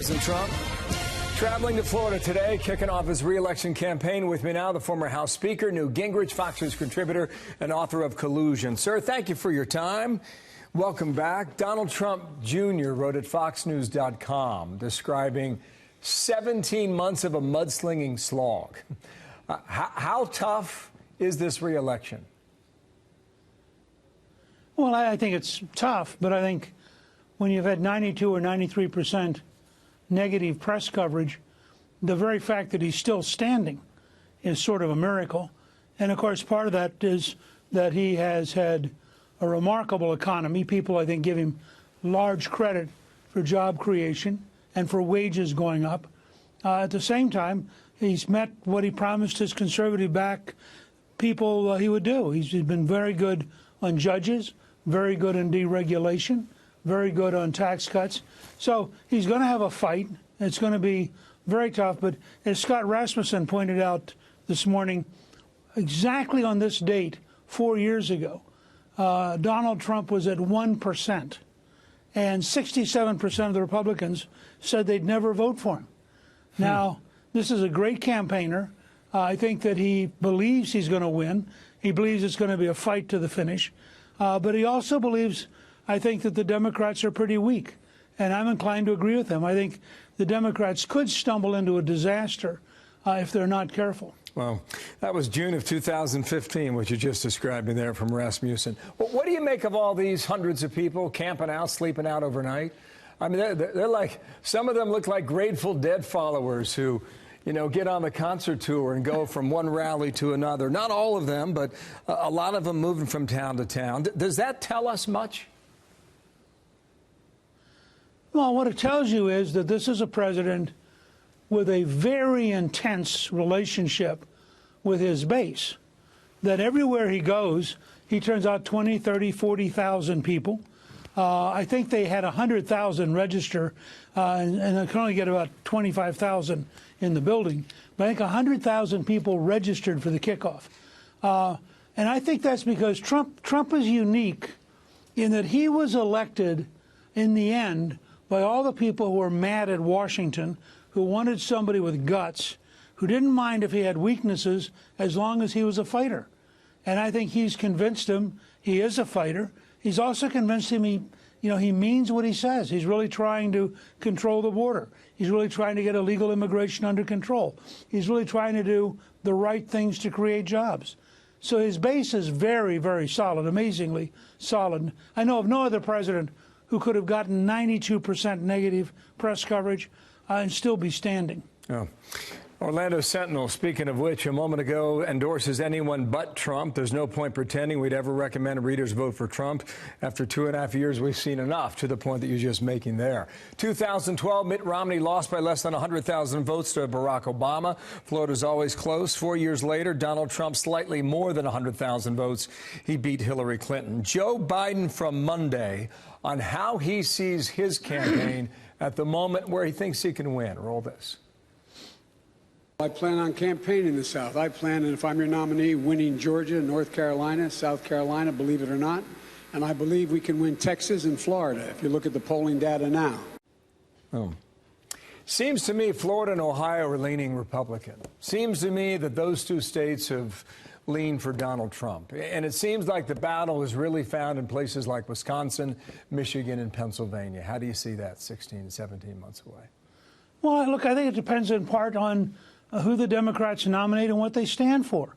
President Trump traveling to Florida today, kicking off his re-election campaign. With me now, the former House Speaker, Newt Gingrich, Fox News contributor and author of Collusion. Sir, thank you for your time. Welcome back. Donald Trump Jr. wrote at FoxNews.com describing 17 months of a mudslinging slog. How tough is this re-election? Well, I think it's tough, but I think when you've had 92 or 93% negative press coverage, the very fact that he's still standing is sort of a miracle. And, of course, part of that is that he has had a remarkable economy. People, I think, give him large credit for job creation and for wages going up. At the same time, he's met what he promised his conservative-backed people he would do. He's been very good on judges, very good on deregulation, very good on tax cuts. So he's going to have a fight. It's going to be very tough. But as Scott Rasmussen pointed out this morning, exactly on this date, 4 years ago, Donald Trump was at 1%. And 67% of the Republicans said they'd never vote for him. Now, this is a great campaigner. I think that he believes he's going to win. He believes it's going to be a fight to the finish. But he also believes, I think, that the Democrats are pretty weak. And I'm inclined to agree with him. I think the Democrats could stumble into a disaster if they're not careful. Well, that was June of 2015, what you just described me there from Rasmussen. Well, what do you make of all these hundreds of people camping out, sleeping out overnight? I mean, they're like, some of them look like Grateful Dead followers who, you know, get on the concert tour and go from one rally to another. Not all of them, but a lot of them moving from town to town. Does that tell us much? Well, what it tells you is that this is a president with a very intense relationship with his base, that everywhere he goes, he turns out 20, 30, 40,000 people. I think they had 100,000 register, and I can only get about 25,000 in the building. But I think 100,000 people registered for the kickoff. And I think that's because Trump is unique in that he was elected in the end by all the people who were mad at Washington, who wanted somebody with guts, who didn't mind if he had weaknesses as long as he was a fighter. And I think he's convinced him he is a fighter. He's also convinced him he means what he says. He's really trying to control the border. He's really trying to get illegal immigration under control. He's really trying to do the right things to create jobs. So his base is very, very solid, amazingly solid. I know of no other president who could have gotten 92% negative press coverage and still be standing. Oh. Orlando Sentinel, speaking of which, a moment ago endorses anyone but Trump. There's no point pretending we'd ever recommend readers vote for Trump. After 2.5 years, we've seen enough, to the point that you're just making there. 2012, Mitt Romney lost by less than 100,000 votes to Barack Obama. Florida's always close. 4 years later, Donald Trump slightly more than 100,000 votes. He beat Hillary Clinton. Joe Biden from Monday on how he sees his campaign at the moment where he thinks he can win. Roll this. I plan on campaigning in the South. I plan, and if I'm your nominee, winning Georgia, North Carolina, South Carolina, believe it or not. And I believe we can win Texas and Florida, if you look at the polling data now. Oh. Seems to me Florida and Ohio are leaning Republican. Seems to me that those two states have leaned for Donald Trump. And it seems like the battle is really found in places like Wisconsin, Michigan, and Pennsylvania. How do you see that 16, 17 months away? Well, look, I think it depends in part on who the Democrats nominate and what they stand for.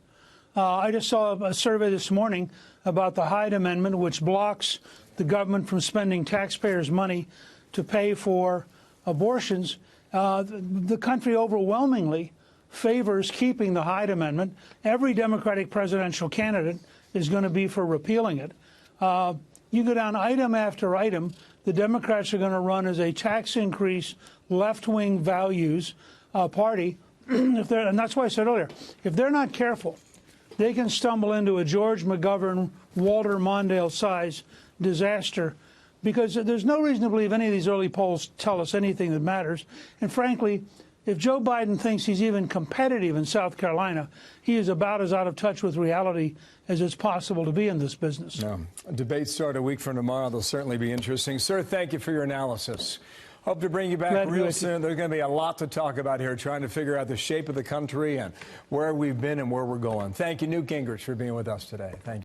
I just saw a survey this morning about the Hyde Amendment, which blocks the government from spending taxpayers' money to pay for abortions. The country overwhelmingly favors keeping the Hyde Amendment. Every Democratic presidential candidate is going to be for repealing it. You go down item after item, the Democrats are going to run as a tax increase, left-wing values party. And that's why I said earlier, if they're not careful, they can stumble into a George McGovern, Walter Mondale size disaster, because there's no reason to believe any of these early polls tell us anything that matters. And frankly, if Joe Biden thinks he's even competitive in South Carolina, he is about as out of touch with reality as it's possible to be in this business. Debates start a week from tomorrow. They'll certainly be interesting. Sir, thank you for your analysis. Hope to bring you back Glad to be real with you. soon. There's going to be a lot to talk about here, trying to figure out the shape of the country and where we've been and where we're going. Thank you, Newt Gingrich, for being with us today. Thank you.